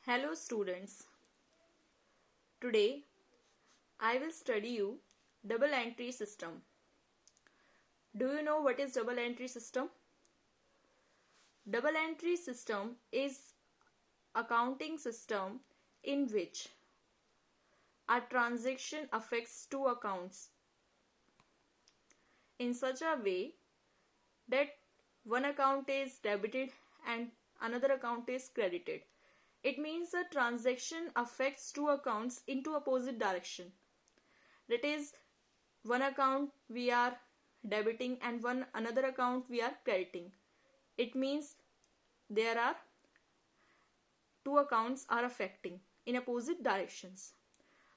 Hello students. Today I will study you double entry system. Do you know what is double entry system? Double entry system is accounting system in which a transaction affects two accounts in such a way that one account is debited and another account is credited. It means the transaction affects two accounts in two opposite direction. That is, one account we are debiting and another account we are crediting. It means there are two accounts are affecting in opposite directions.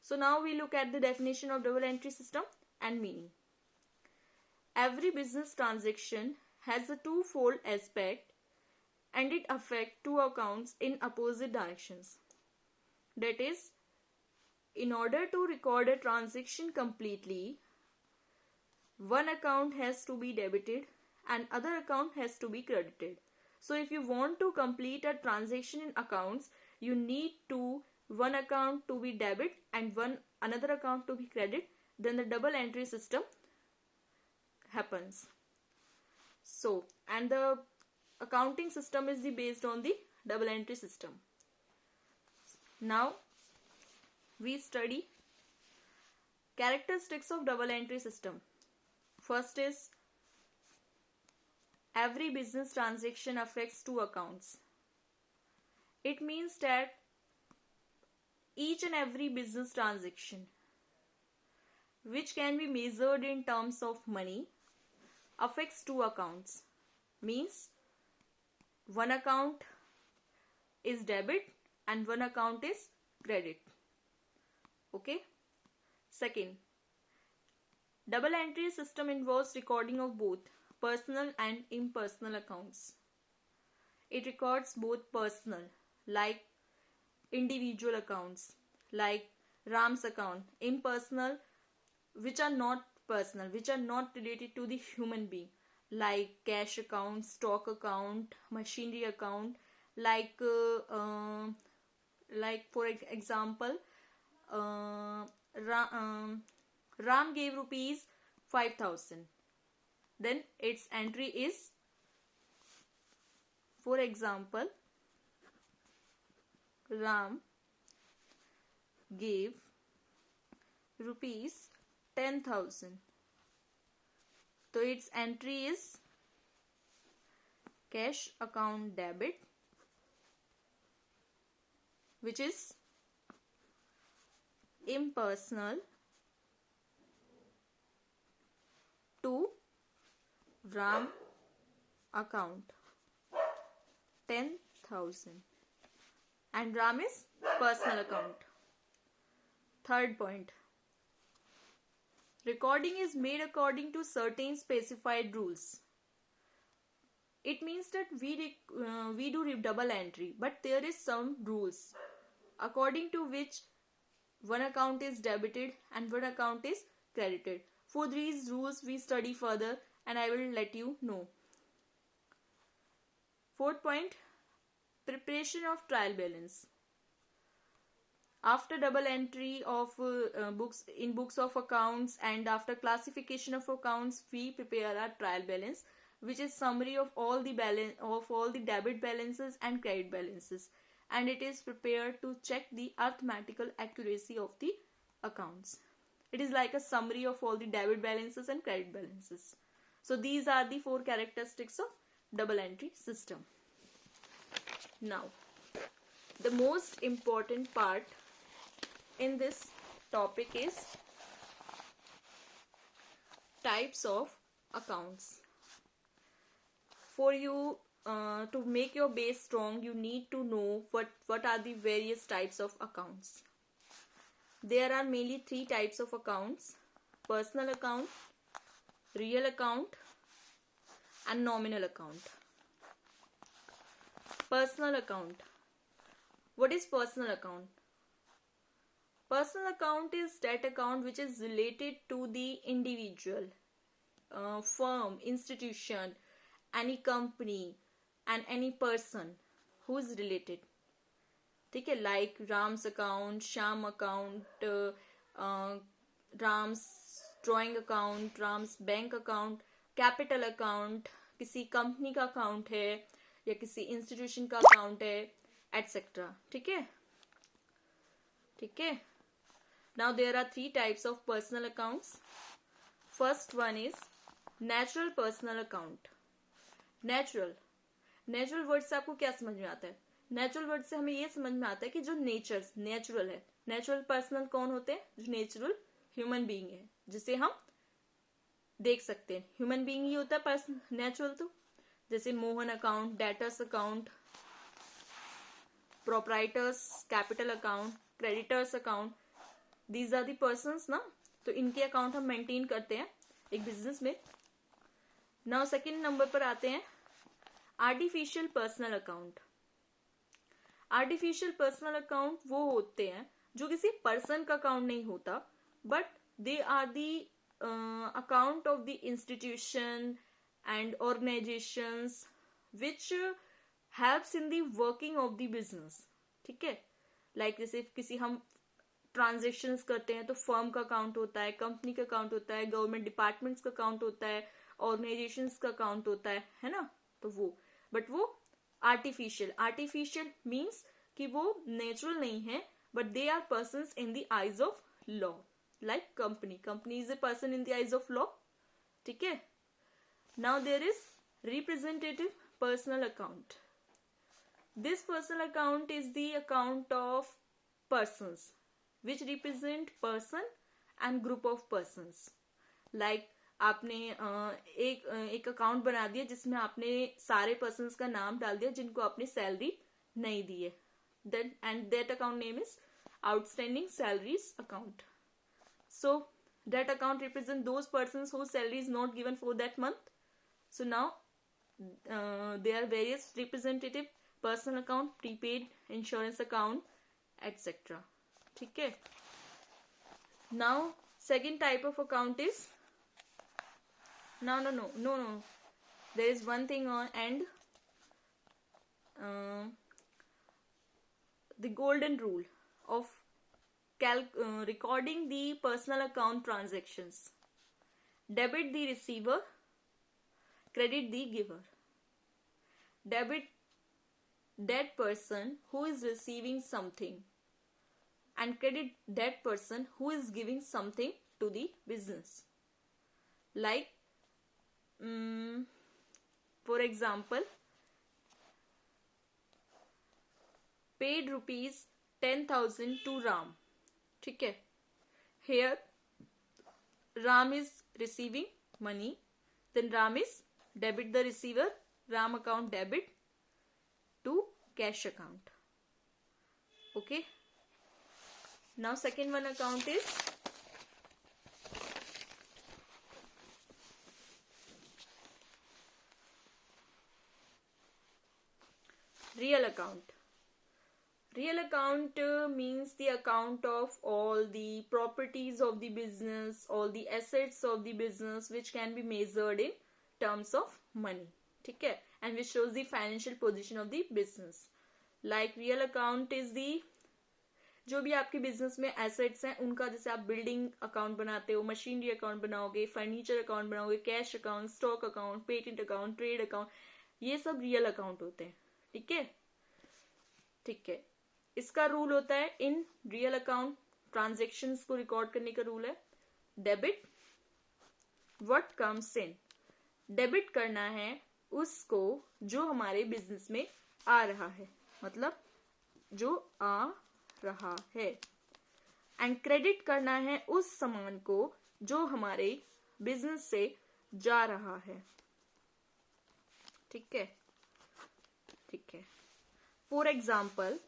So now we look at the definition of double entry system and meaning. Every business transaction has a twofold aspect and it affects two accounts in opposite directions. That is, in order to record a transaction completely, one account has to be debited and other account has to be credited. So if you want to complete a transaction in accounts, you need one account to be debit and another account to be credit. Then the double entry system happens. So, and the accounting system is based on the double entry system. Now we study characteristics of double entry system. First is every business transaction affects two accounts. It means that each and every business transaction which can be measured in terms of money affects two accounts. Means one account is debit and one account is credit. Okay. Second, double entry system involves recording of both personal and impersonal accounts. It records both personal, like individual accounts, like Ram's account, impersonal, which are not personal, which are not related to the human being, like cash account, stock account, machinery account, like for example, Ram gave rupees 5,000. Then its entry is, for example, Ram gave rupees 10,000. So its entry is cash account debit, which is impersonal, to Ram account 10,000 and Ram is personal account. Third point, recording is made according to certain specified rules. It means that we do double entry, but there is some rules according to which one account is debited and one account is credited. For these rules we study further and I will let you know. Fourth point, preparation of trial balance. After double entry of books of accounts and after classification of accounts, we prepare our trial balance, which is summary of all the debit balances and credit balances, and it is prepared to check the arithmetical accuracy of the accounts. It is like a summary of all the debit balances and credit balances. So these are the four characteristics of double entry system. Now, the most important part in this topic is types of accounts. For you to make your base strong, you need to know what are the various types of accounts. There are mainly three types of accounts: personal account, real account and nominal account. Personal account. What is personal account? Personal account is that account which is related to the individual, firm, institution, any company and any person who is related. ठीक है, like Ram's account, Shyam account, Ram's drawing account, Ram's bank account, capital account, किसी company का account है या किसी institution का account है, etcetera. ठीक है, ठीक है. Now there are 3 types of personal accounts. First one is natural personal account. Natural word से आपको क्या समझ में आता है? नेचुरल वर्ड से हमें ये समझ में आता है कि जो नेचुरल है. नेचुरल पर्सनल कौन होते हैं? जो नेचुरल ह्यूमन बीइंग है, जिसे हम देख सकते हैं. ह्यूमन बीइंग ही होता है पर्सन नेचुरल. तो जैसे Mohan account, debtors account, proprietors capital account, creditors account, these are the persons ना. तो इनके अकाउंट हम मेंटेन करते हैं एक बिजनेस में. नाउ सेकंड नंबर पर आते हैं artificial personal account. Artificial personal account वो होते हैं जो किसी पर्सन का अकाउंट नहीं होता, but they are the account of the institution and organisations which helps in the working of the business. ठीक है, लाइक जैसे किसी हम ट्रांजेक्शन्स करते हैं तो फर्म का अकाउंट होता है, कंपनी का अकाउंट होता है, गवर्नमेंट डिपार्टमेंट्स का अकाउंट होता है, ऑर्गेनाइजेशंस का अकाउंट होता है ना. तो वो, बट वो आर्टिफिशियल मीन्स कि वो नेचुरल नहीं है, but they are persons in the eyes of law. Like company is a person in the eyes of law. ठीक है. Now there is representative personal account. This personal account is the account of persons which represent person and group of persons. like आपने एक account बना दिया जिसमें आपने सारे persons का नाम डाल दिया जिनको आपने सैलरी नहीं दी है. then and that account name is outstanding salaries account. so that account represents those persons whose salary is not given for that month. so now there are various representative personal account, prepaid insurance account, etc. ठीक है. Now second type of account is no there is one thing on and the golden rule of recording the personal account transactions. Debit the receiver, credit the giver. Debit that person who is receiving something and credit that person who is giving something to the business. like for example, paid rupees 10,000 to Ram. ठीक है. here Ram is receiving money, then Ram is debit the receiver, Ram account debit to cash account. okay. now second one account is real account. Real account means the account of all the properties of the business, all the assets of the business which can be measured in terms of money. ठीक है, and which shows the financial position of the business. Like real account is the जो भी आपके business में assets हैं उनका, जैसे आप बिल्डिंग अकाउंट बनाते हो, मशीनरी अकाउंट बनाओगे, फर्नीचर अकाउंट बनाओगे, cash account, stock account, patent account, trade account, ये सब रियल अकाउंट होते हैं. ठीक है, ठीक है. इसका रूल होता है इन रियल अकाउंट ट्रांजेक्शन्स को रिकॉर्ड करने का रूल है debit what comes in. Debit करना है उसको जो हमारे बिजनेस में आ रहा है, मतलब जो आ रहा है. एंड क्रेडिट करना है उस सामान को जो हमारे बिजनेस से जा रहा है. ठीक है, ठीक है. For example,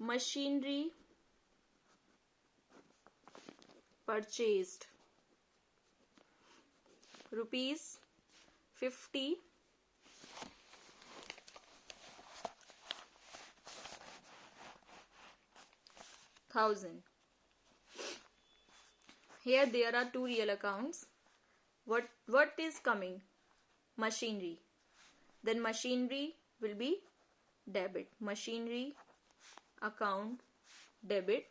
machinery purchased rupees 50,000. Here there are two real accounts. What is coming? machinery. Then machinery will be debit. Machinery account debit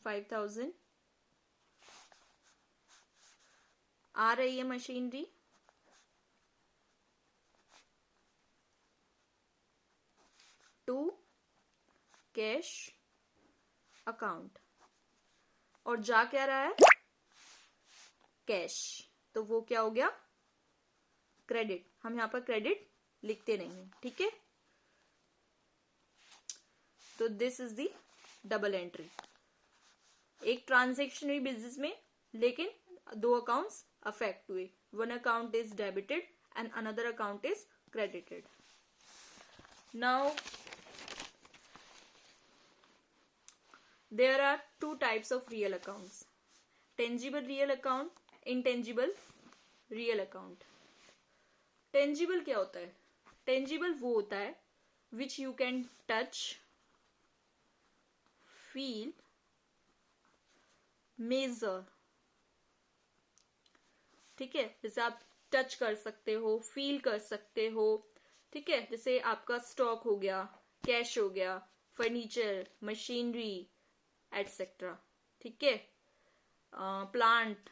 5,000. आ रही है मशीनरी, टू कैश अकाउंट, और जा क्या रहा है, कैश, तो वो क्या हो गया, क्रेडिट. हम यहां पर क्रेडिट लिखते नहीं है, ठीक है. तो this is the double entry. एक ट्रांजेक्शन हुई बिजनेस में, लेकिन दो अकाउंट्स अफेक्ट हुए. One account is debited and another account is credited. Now there are two types of real accounts: tangible real account, intangible real account. tangible क्या होता है? tangible वो होता है which you can touch, feel, measure. ठीक है, जैसे आप टच कर सकते हो, फील कर सकते हो, ठीक है. जैसे आपका स्टॉक हो गया, कैश हो गया, फर्नीचर, मशीनरी एटसेट्रा, ठीक है. प्लांट,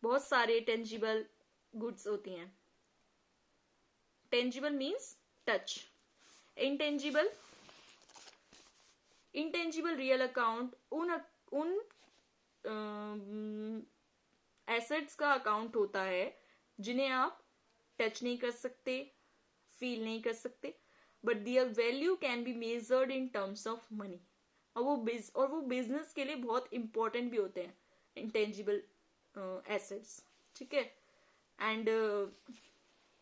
बहुत सारे टेंजिबल गुड्स होती हैं. Tangible means touch. Intangible real account उन एसेट्स का अकाउंट होता है जिन्हें आप टच नहीं कर सकते, फील नहीं कर सकते, but their value can be measured in terms of money. और वो बिजनेस के लिए बहुत इंपॉर्टेंट भी होते हैं इंटेंजिबल एसेट्स, ठीक है. एंड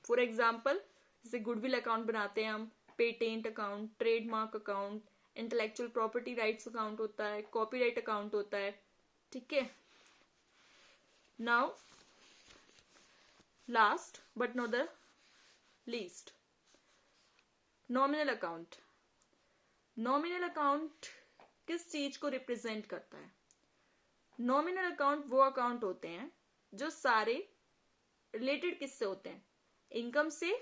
फॉर एग्जाम्पल, जैसे गुडविल अकाउंट बनाते हैं हम, patent account, trademark account, intellectual property rights account होता है, कॉपीराइट अकाउंट होता है, ठीक है. Now last but not the least, nominal account. Nominal account किस चीज को रिप्रेजेंट करता है? नॉमिनल अकाउंट वो अकाउंट होते हैं जो सारे रिलेटेड किससे होते हैं? इनकम से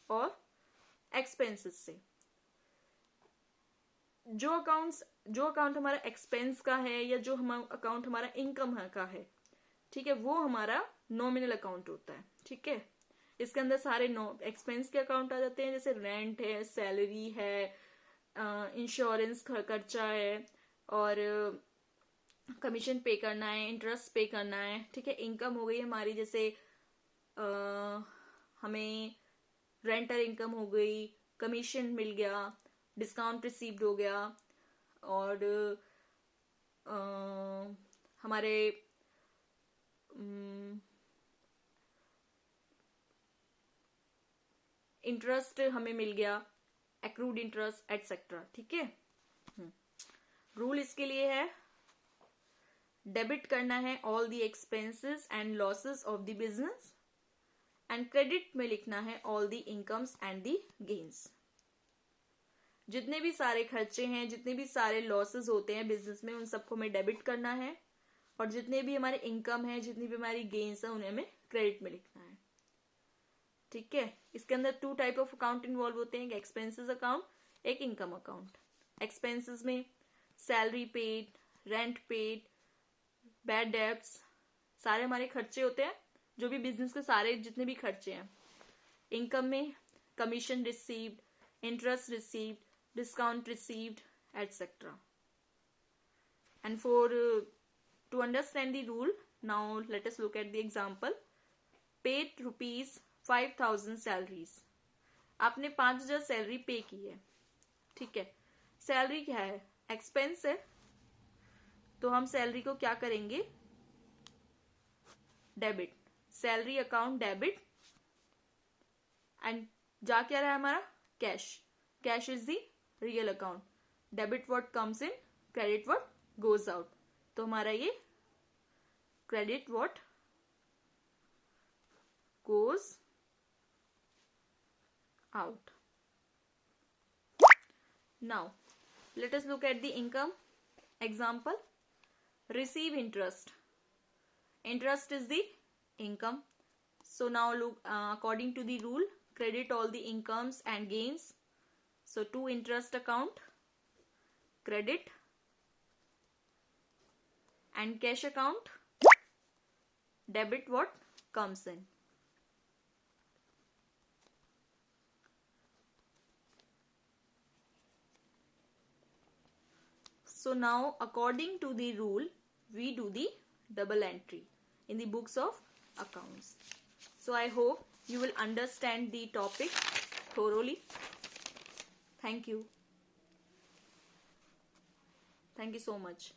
और एक्सपेंसेस से. जो अकाउंट हमारा एक्सपेंस का है या जो अकाउंट हमारा इनकम का है, ठीक है, वो हमारा नॉमिनल अकाउंट होता है, ठीक है. इसके अंदर सारे एक्सपेंस के अकाउंट आ जाते हैं, जैसे रेंट है, सैलरी है, इंश्योरेंस खर्चा है, और कमीशन पे करना है, इंटरेस्ट पे करना है, ठीक है. इनकम हो गई हमारी, जैसे हमें रेंटल इनकम हो गई, कमीशन मिल गया, डिस्काउंट रिसीव्ड हो गया, और हमारे इंटरेस्ट हमें मिल गया, एक्रूड इंटरेस्ट एटसेट्रा, ठीक है. रूल इसके लिए है, डेबिट करना है all the expenses and losses of the business, and credit में लिखना है all the incomes and the gains. जितने भी सारे खर्चे हैं, जितने भी सारे लॉसेस होते हैं बिजनेस में, उन सबको हमें डेबिट करना है, और जितने भी हमारे इनकम है, जितनी भी हमारी गेन्स है, उन्हें हमें क्रेडिट में लिखना है, ठीक है. इसके अंदर two type of account involve होते हैं, एक एक्सपेंसेस अकाउंट, एक इनकम अकाउंट. एक्सपेंसेस में salary paid, rent paid, bad debts, सारे हमारे खर्चे होते हैं, जो भी बिजनेस के सारे जितने भी खर्चे हैं. इनकम में commission received, interest received, discount received etcetera. And to understand the rule, now let us look at the example. Paid ₹5,000 salaries. आपने 5,000 सैलरी पे की है, ठीक है. सैलरी क्या है? एक्सपेंस है, तो हम सैलरी को क्या करेंगे? Debit. Salary account debit, and जा क्या रहा है हमारा? Cash. Cash is the real account. Debit what comes in, credit what goes out. तो हमारा ये credit what goes out. Now let us look at the income example. Receive interest. Interest is the income. So now look, according to the rule, credit all the incomes and gains. So to interest account, credit, and cash account, debit what comes in. So now according to the rule, we do the double entry in the books of accounts. So I hope you will understand the topic thoroughly. Thank you. Thank you so much.